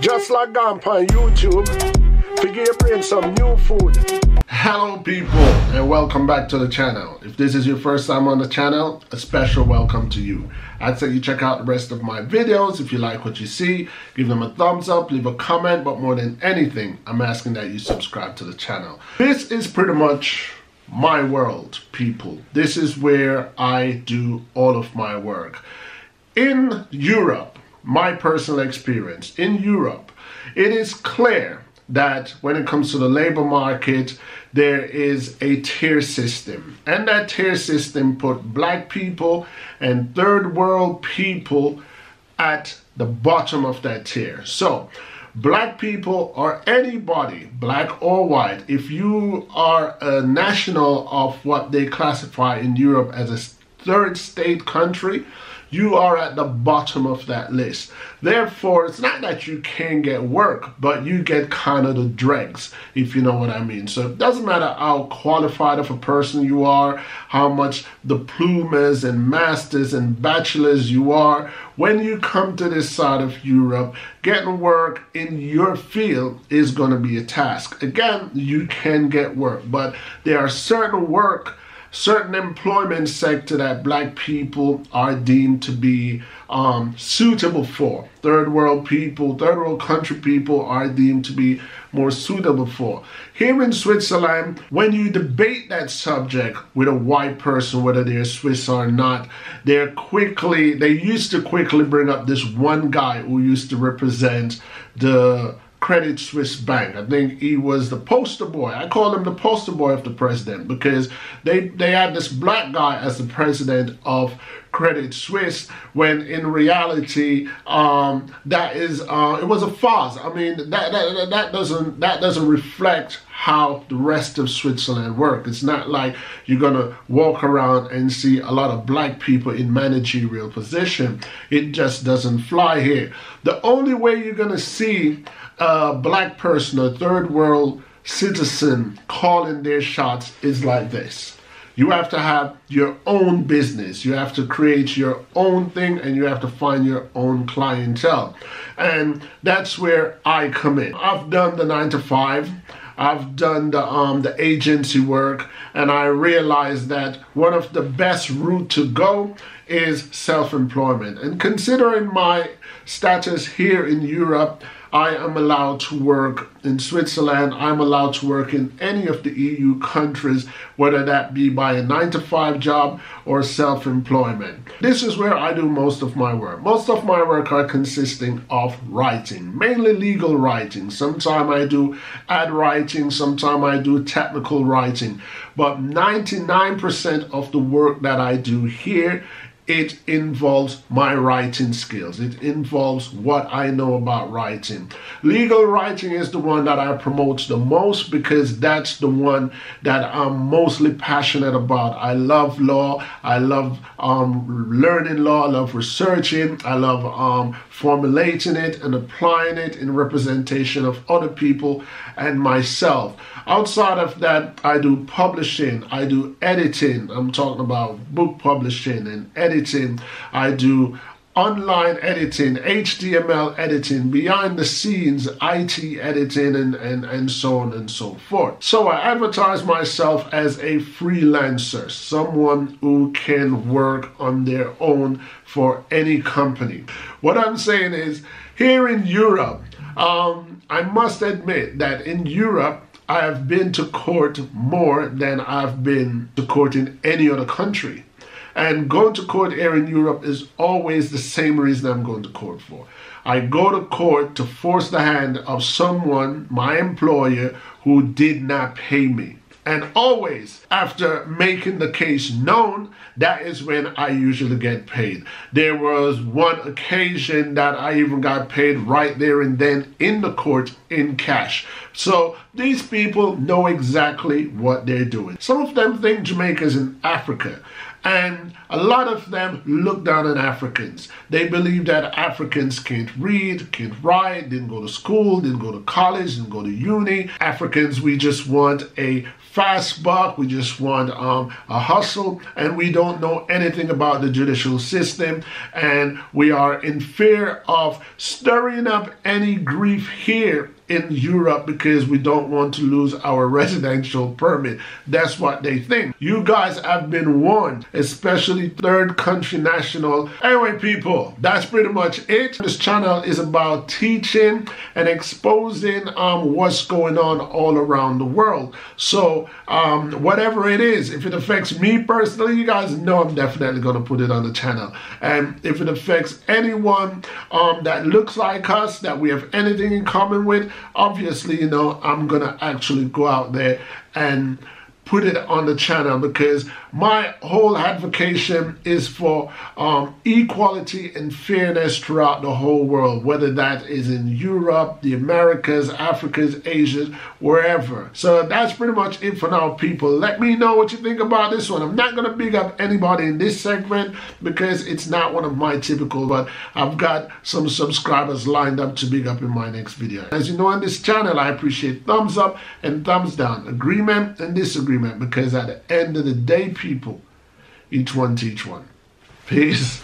Just like on YouTube, figure your brain some new food. Hello people, and welcome back to the channel. If this is your first time on the channel, a special welcome to you. I'd say you check out the rest of my videos. If you like what you see, give them a thumbs up, leave a comment, but more than anything, I'm asking that you subscribe to the channel. This is pretty much my world, people. This is where I do all of my work. In Europe, my personal experience, in Europe, it is clear that when it comes to the labor market, there is a tier system. And that tier system put black people and third world people at the bottom of that tier. So, black people or anybody, black or white, if you are a national of what they classify in Europe as a third state country, you are at the bottom of that list. Therefore, it's not that you can't get work, but you get kind of the dregs, if you know what I mean. So it doesn't matter how qualified of a person you are, how much diplomas and masters and bachelors you are. When you come to this side of Europe, getting work in your field is going to be a task. Again, you can get work, but there are certain employment sector that black people are deemed to be suitable for. Third world people, third world country people are deemed to be more suitable for. Here in Switzerland, when you debate that subject with a white person, whether they're Swiss or not, they used to quickly bring up this one guy who used to represent the Credit Suisse Bank. I think he was the poster boy. I call him the poster boy of the president because they had this black guy as the president of Credit Suisse, when in reality it was a farce. I mean, that doesn't reflect how the rest of Switzerland work. It's not like you're gonna walk around and see a lot of black people in managerial position. It just doesn't fly here. The only way you're gonna see a black person, a third world citizen, calling their shots is like this. You have to have your own business. You have to create your own thing, and you have to find your own clientele. And that's where I come in. I've done the 9 to 5. I've done the agency work, and I realized that one of the best route to go is self-employment. And considering my status here in Europe, I am allowed to work in Switzerland. I'm allowed to work in any of the EU countries, whether that be by a 9 to 5 job or self-employment. This is where I do most of my work. Most of my work are consisting of writing, mainly legal writing. Sometimes I do ad writing, sometimes I do technical writing. But 99% of the work that I do here, it involves my writing skills. It involves what I know about writing. Legal writing is the one that I promote the most because that's the one that I'm mostly passionate about. I love law. I love learning law. I love researching. I love formulating it and applying it in representation of other people and myself. Outside of that, I do publishing. I do editing. I'm talking about book publishing and editing. I do online editing, HTML editing, behind the scenes, IT editing, and so on and so forth. So I advertise myself as a freelancer, someone who can work on their own for any company. What I'm saying is, here in Europe, I must admit that in Europe, I have been to court more than I've been to court in any other country. And going to court here in Europe is always the same reason I'm going to court for. I go to court to force the hand of someone, my employer, who did not pay me. And always, after making the case known, that is when I usually get paid. There was one occasion that I even got paid right there and then in the court in cash. So these people know exactly what they're doing. Some of them think Jamaica is in Africa. And a lot of them look down on Africans. They believe that Africans can't read, can't write, didn't go to school, didn't go to college, didn't go to uni. Africans, we just want a fast buck, we just want a hustle, and we don't know anything about the judicial system, and we are in fear of stirring up any grief here in Europe because we don't want to lose our residential permit. That's what they think. You guys have been warned, especially third country national. Anyway, people, that's pretty much it. This channel is about teaching and exposing what's going on all around the world. So whatever it is, if it affects me personally, you guys know I'm definitely going to put it on the channel. And if it affects anyone that looks like us, that we have anything in common with, obviously, you know, I'm gonna actually go out there and put it on the channel, because my whole advocation is for equality and fairness throughout the whole world, whether that is in Europe, the Americas, Africa, Asia, wherever. So that's pretty much it for now, people. Let me know what you think about this one. I'm not going to big up anybody in this segment because it's not one of my typical, but I've got some subscribers lined up to big up in my next video. As you know, on this channel, I appreciate thumbs up and thumbs down, agreement and disagreement, because at the end of the day, people, each one teach one. Peace.